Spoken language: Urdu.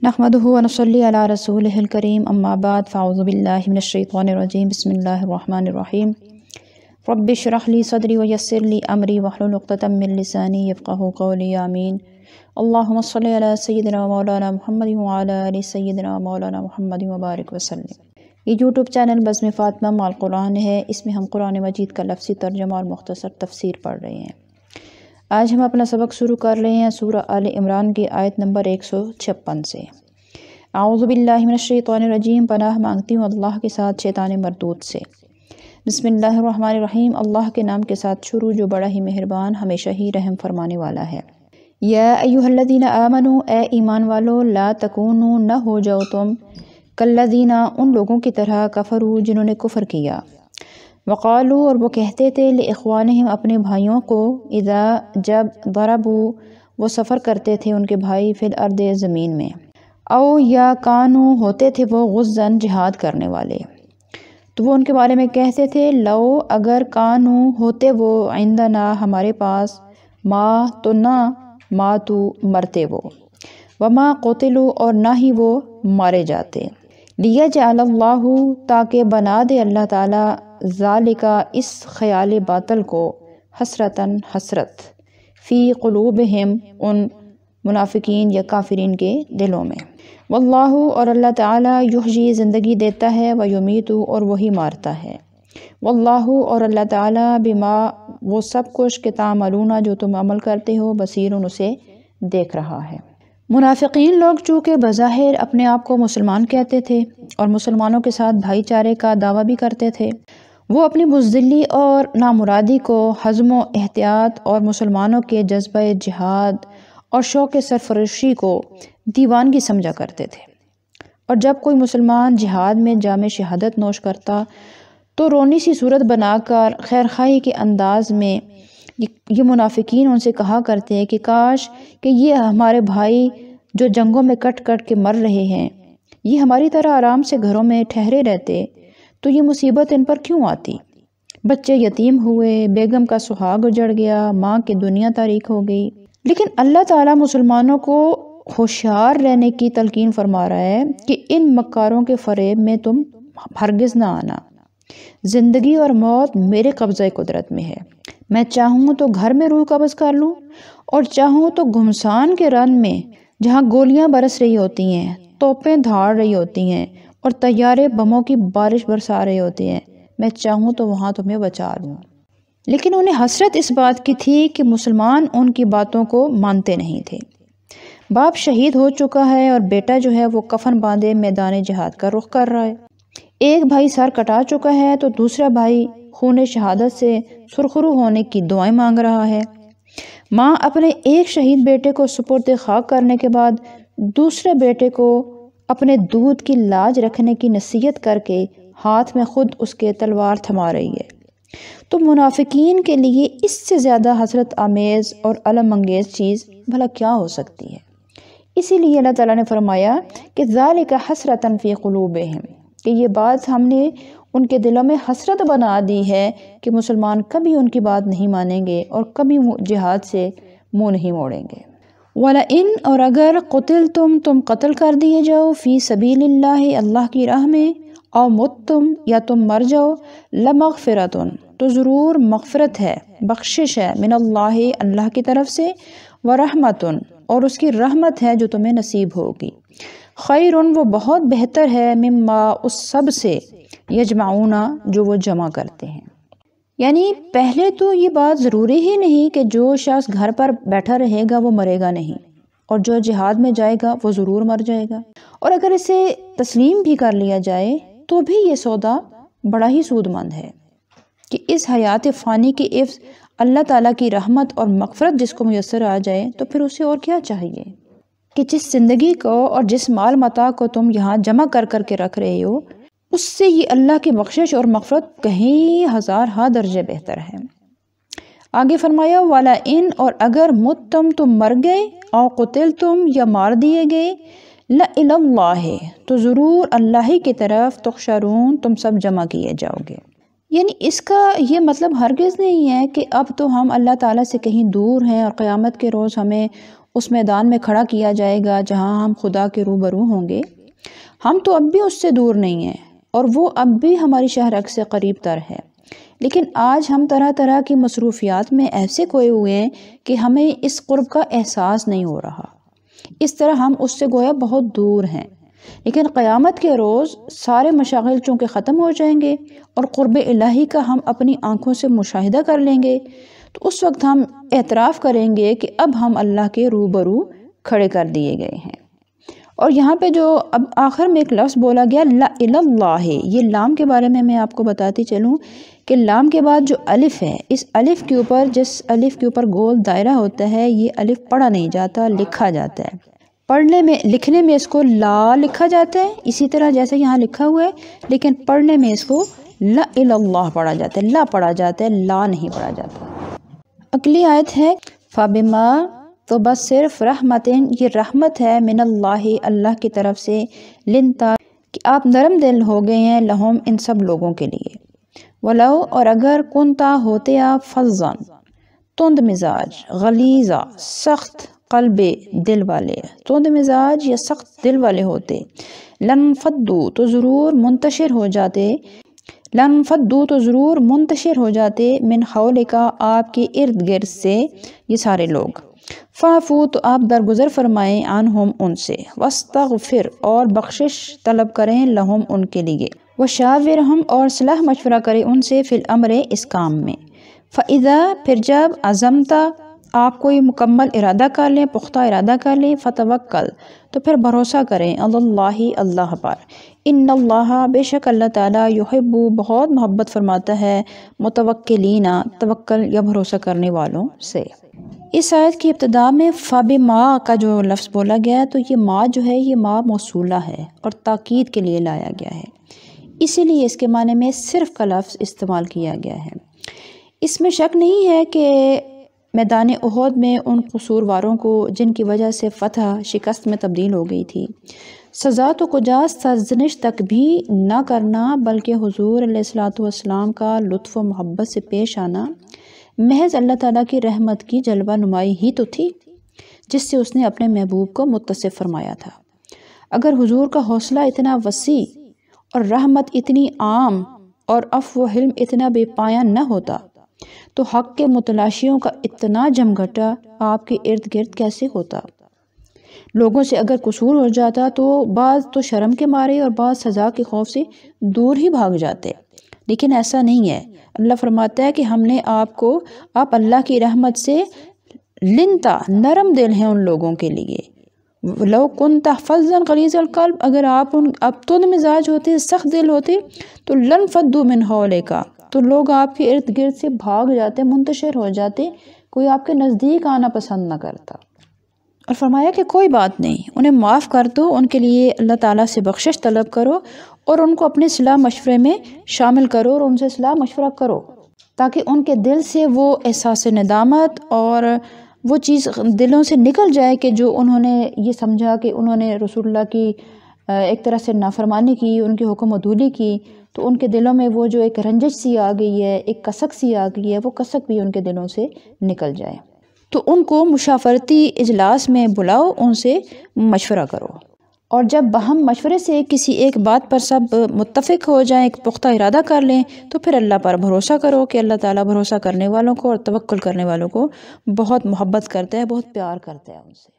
نحمدہ ونصلی علی رسولہ الکریم اما بعد فاعوذ باللہ من الشیطان الرجیم بسم اللہ الرحمن الرحیم رب اشرح لی صدری ویسر لی امری واحلل عقدۃ من لسانی یفقہوا قولی آمین اللہم صلی علی سیدنا مولانا محمد وعلی آل سیدنا مولانا محمد وبارک وسلم۔ یہ یوٹیوب چینل بزم فاطمہ مع القرآن ہے، اس میں ہم قرآن مجید کا لفظی ترجمہ اور مختصر تفسیر پڑھ رہے ہیں۔ آج ہم اپنا سبق شروع کر رہے ہیں سورہ آل عمران کی آیت نمبر 156 سے۔ اعوذ باللہ من الشیطان الرجیم، پناہ مانگتی ہوں اللہ کے ساتھ شیطان مردود سے۔ بسم اللہ الرحمن الرحیم، اللہ کے نام کے ساتھ شروع جو بڑا ہی مہربان ہمیشہ ہی رحم فرمانے والا ہے۔ یا ایھا الذین آمنوا، اے ایمان والو، لا تکونوا، نہ ہو جاؤ تم، کالذین، ان لوگوں کی طرح، کفروا، جنہوں نے کفر کیا، وقالوا، اور وہ کہتے تھے، لاخوانہم، اپنے بھائیوں کو، اذا، جب، ضربوا، وہ سفر کرتے تھے ان کے بھائی، فی الارض، زمین میں، او، یا کانوا، ہوتے تھے وہ، غزاً، جہاد کرنے والے، تو وہ ان کے بارے میں کہتے تھے، لو، اگر، کانوا، ہوتے وہ، عندنا، ہمارے پاس، ما، تو نہ، ماتوا، مرتے وہ، وما قتلوا، اور نہ ہی وہ مارے جاتے، لیجعل اللہ، تاکہ بنا دے اللہ تعالیٰ، ذالک، اس خیال باطل کو، حسرتاً، حسرت، فی قلوبہم، ان منافقین یا کافرین کے دلوں میں، واللہ، اور اللہ تعالیٰ، یحیی، زندگی دیتا ہے، ویمیت، اور وہی مارتا ہے، واللہ، اور اللہ تعالیٰ، بما، وہ سب کچھ کہ تعملون، جو تم عمل کرتے ہو، بصیر، اسے دیکھ رہا ہے۔ منافقین لوگ چونکہ بظاہر اپنے آپ کو مسلمان کہتے تھے اور مسلمانوں کے ساتھ بھائی چارے کا دعویٰ بھی کرتے تھے، وہ اپنی بزدلی اور نامرادی کو حزم و احتیاط اور مسلمانوں کے جذبہ جہاد اور شوق سرفرشی کو دیوانگی سمجھا کرتے تھے، اور جب کوئی مسلمان جہاد میں جام شہادت نوش کرتا تو رونی سی صورت بنا کر خیرخواہی کے انداز میں یہ منافقین ان سے کہا کرتے کہ کاش کہ یہ ہمارے بھائی جو جنگوں میں کٹ کٹ کے مر رہے ہیں، یہ ہماری طرح آرام سے گھروں میں ٹھہرے رہتے تو یہ مصیبت ان پر کیوں آتی، بچے یتیم ہوئے، بیگم کا سہاگ اجڑ گیا، ماں کی دنیا تاریک ہو گئی۔ لیکن اللہ تعالیٰ مسلمانوں کو ہوشیار رہنے کی تلقین فرما رہا ہے کہ ان مکاروں کے فریب میں تم ہرگز نہ آنا، زندگی اور موت میرے قبضہ قدرت میں ہے، میں چاہوں تو گھر میں روح قبض کر لوں، اور چاہوں تو گھمسان کے رن میں جہاں گولیاں برس رہی ہوتی ہیں، توپیں دھاڑ رہی ہوتی ہیں اور طیارے بموں کی بارش برسا رہے ہوتے ہیں، میں چاہوں تو وہاں تمہیں بچا لوں۔ لیکن انہیں حسرت اس بات کی تھی کہ مسلمان ان کی باتوں کو مانتے نہیں تھے۔ باپ شہید ہو چکا ہے اور بیٹا جو ہے وہ کفن باندھے میدان جہاد کا رخ کر رہا ہے، ایک بھائی سر کٹا چکا ہے تو دوسرا بھائی خون شہادت سے سرخرو ہونے کی دعائیں مانگ رہا ہے، ماں اپنے ایک شہید بیٹے کو سپرد خاک کرنے کے بعد دوسرے بیٹے کو اپنے دودھ کی لاج رکھنے کی نصیحت کر کے ہاتھ میں خود اس کے تلوار تھما رہی ہے، تو منافقین کے لیے اس سے زیادہ حسرت آمیز اور الم انگیز چیز بھلا کیا ہو سکتی ہے۔ اسی لیے اللہ تعالیٰ نے فرمایا کہ ذالک حسرتاً فی قلوبہم، کہ یہ بات ہم نے ان کے دلوں میں حسرت بنا دی ہے کہ مسلمان کبھی ان کی بات نہیں مانیں گے اور کبھی جہاد سے منہ نہیں موڑیں گے۔ وَلَئِن، اور اگر، قتلتم، تم قتل کر دیے جاؤ، فی سبیل اللہ، اللہ کی راہ میں، او متتم، یا تم مر جاؤ، لمغفرۃ، تو ضرور مغفرت ہے، بخشش ہے، من اللہ، اللہ کی طرف سے، ورحمۃ، اور اس کی رحمت ہے جو تمہیں نصیب ہوگی، خیر، وہ بہت بہتر ہے، مما، اس سب سے، یجمعون، جو وہ جمع کرتے ہیں۔ یعنی پہلے تو یہ بات ضروری ہی نہیں کہ جو شخص گھر پر بیٹھا رہے گا وہ مرے گا نہیں، اور جو جہاد میں جائے گا وہ ضرور مر جائے گا، اور اگر اسے تسلیم بھی کر لیا جائے تو بھی یہ سودا بڑا ہی سود مند ہے کہ اس حیات فانی کے عوض اللہ تعالیٰ کی رحمت اور مغفرت جس کو میسر آ جائے تو پھر اسے اور کیا چاہیے، کہ جس زندگی کو اور جس مال متاع کو تم یہاں جمع کر کر کے رکھ رہے ہو، اس سے یہ اللہ کی بخشش اور مغفرت کہیں ہزارہا درجے بہتر ہے۔ آگے فرمایا، وَلَئِن، اور اگر، متتم، تم مر گئے، او قتلتم، یا مار دیے گئے، لَإِلَى اللَّهِ، تو ضرور اللہ ہی کی طرف، تحشرون، تم سب جمع کیے جاؤ گے۔ یعنی اس کا یہ مطلب ہرگز نہیں ہے کہ اب تو ہم اللہ تعالیٰ سے کہیں دور ہیں اور قیامت کے روز ہمیں اس میدان میں کھڑا کیا جائے گا جہاں ہم خدا کے روبرو ہوں گے۔ ہم تو اب بھی اس سے دور نہیں ہیں اور وہ اب بھی ہماری شہرک سے قریب تر ہے، لیکن آج ہم طرح طرح کی مصروفیات میں ایسے کھوئے ہوئے ہیں کہ ہمیں اس قرب کا احساس نہیں ہو رہا۔ اس طرح ہم اس سے گویا بہت دور ہیں، لیکن قیامت کے روز سارے مشاغل چونکہ ختم ہو جائیں گے اور قرب الہی کا ہم اپنی آنکھوں سے مشاہدہ کر لیں گے، تو اس وقت ہم اعتراف کریں گے کہ اب ہم اللہ کے روبرو کھڑے کر دیے گئے ہیں۔ اور یہاں پہ جو اب آخر میں ایک لفظ بولا گیا لا الی اللہ، یہ لام کے بارے میں آپ کو بتاتی چلوں کہ لام کے بعد جو الف ہے، اس الف کے اوپر جس الف کے اوپر گول دائرہ ہوتا ہے، یہ الف پڑھا نہیں جاتا، لکھا جاتا ہے۔ پڑھنے میں لکھنے میں اس کو لا لکھا جاتا ہے اسی طرح جیسے یہاں لکھا ہوا ہے، لیکن پڑھنے میں اس کو لا الی اللہ پڑھا جاتا ہے، لا پڑھا جاتا ہے، لا نہیں پڑھا جاتا۔ اگلی آیت ہے فَبِمَا، تو بس صرف رحمتن، یہ رحمت ہے من اللہ، اللہ کی طرف سے، لنتا، کہ آپ نرم دل ہو گئے ہیں، لہم، ان سب لوگوں کے لیے، ولو، اور اگر کنتا، ہوتے آپ، فظاً، تند مزاج، غلیظا، سخت قلب، دل والے، تند مزاج یا سخت دل والے ہوتے، لنفدو، تو ضرور منتشر ہو جاتے، لنفدو، تو ضرور منتشر ہو جاتے، من حولکا، آپ کے ارد گرد سے، یہ سارے لوگ، فاعفو، تو آپ درگزر فرمائیں، عنہم، ان سے، واستغفر، اور بخشش طلب کریں، لہم، ان کے لیے، وشاورہم، اور صلاح مشورہ کریں ان سے، فی الامر، اس کام میں، فاذا، پھر جب، عزمتا، آپ کوئی مکمل ارادہ کر لیں، پختہ ارادہ کر لیں، فتوکل، تو پھر بھروسہ کریں، اللہ، اللہ پر، ان اللہ، بے شک اللہ تعالیٰ، یحب، بہت محبت فرماتا ہے، متوکلین، توکل یا بھروسہ کرنے والوں سے۔ اس آیت کی ابتدا میں فَبِمَا کا جو لفظ بولا گیا ہے، تو یہ ما جو ہے یہ ما موصولہ ہے اور تاکید کے لیے لایا گیا ہے، اسی لیے اس کے معنی میں صرف کا لفظ استعمال کیا گیا ہے۔ اس میں شک نہیں ہے کہ میدان احد میں ان قصورواروں کو جن کی وجہ سے فتح شکست میں تبدیل ہو گئی تھی، سزا تو کجا سرزنش تک بھی نہ کرنا، بلکہ حضور علیہ السلام کا لطف و محبت سے پیش آنا محض اللہ تعالیٰ کی رحمت کی جلوہ نمائی ہی تو تھی، جس سے اس نے اپنے محبوب کو متصف فرمایا تھا۔ اگر حضور کا حوصلہ اتنا وسیع اور رحمت اتنی عام اور عفو و حلم اتنا بے پایاں نہ ہوتا، تو حق کے متلاشیوں کا اتنا جمگھٹا آپ کے ارد گرد کیسے ہوتا؟ لوگوں سے اگر قصور ہو جاتا تو بعض تو شرم کے مارے اور بعض سزا کے خوف سے دور ہی بھاگ جاتے، لیکن ایسا نہیں ہے۔ اللہ فرماتا ہے کہ ہم نے آپ اللہ کی رحمت سے، لنتا، نرم دل ہیں ان لوگوں کے لیے، لو کنت فظا غلیظ القلب، اگر آپ اب تند مزاج ہوتے، سخت دل ہوتے، تو لنفدوا من حولک، تو لوگ آپ کے ارد گرد سے بھاگ جاتے، منتشر ہو جاتے، کوئی آپ کے نزدیک آنا پسند نہ کرتا۔ اور فرمایا کہ کوئی بات نہیں، انہیں معاف کر دو، ان کے لیے اللہ تعالیٰ سے بخشش طلب کرو اور ان کو اپنے صلاح مشورے میں شامل کرو اور ان سے صلاح مشورہ کرو، تاکہ ان کے دل سے وہ احساس ندامت اور وہ چیز دلوں سے نکل جائے کہ جو انہوں نے یہ سمجھا کہ انہوں نے رسول اللہ کی ایک طرح سے نافرمانی کی، ان کی حکم عدولی کی، تو ان کے دلوں میں وہ جو ایک رنجش سی آ گئی ہے، ایک کسک سی آ گئی ہے، وہ کسک بھی ان کے دلوں سے نکل جائے۔ تو ان کو مشاورتی اجلاس میں بلاؤ، ان سے مشورہ کرو، اور جب باہم مشورے سے کسی ایک بات پر سب متفق ہو جائیں، ایک پختہ ارادہ کر لیں، تو پھر اللہ پر بھروسہ کرو کہ اللہ تعالیٰ بھروسہ کرنے والوں کو اور توکل کرنے والوں کو بہت محبت کرتا ہے، بہت پیار کرتا ہے ان سے۔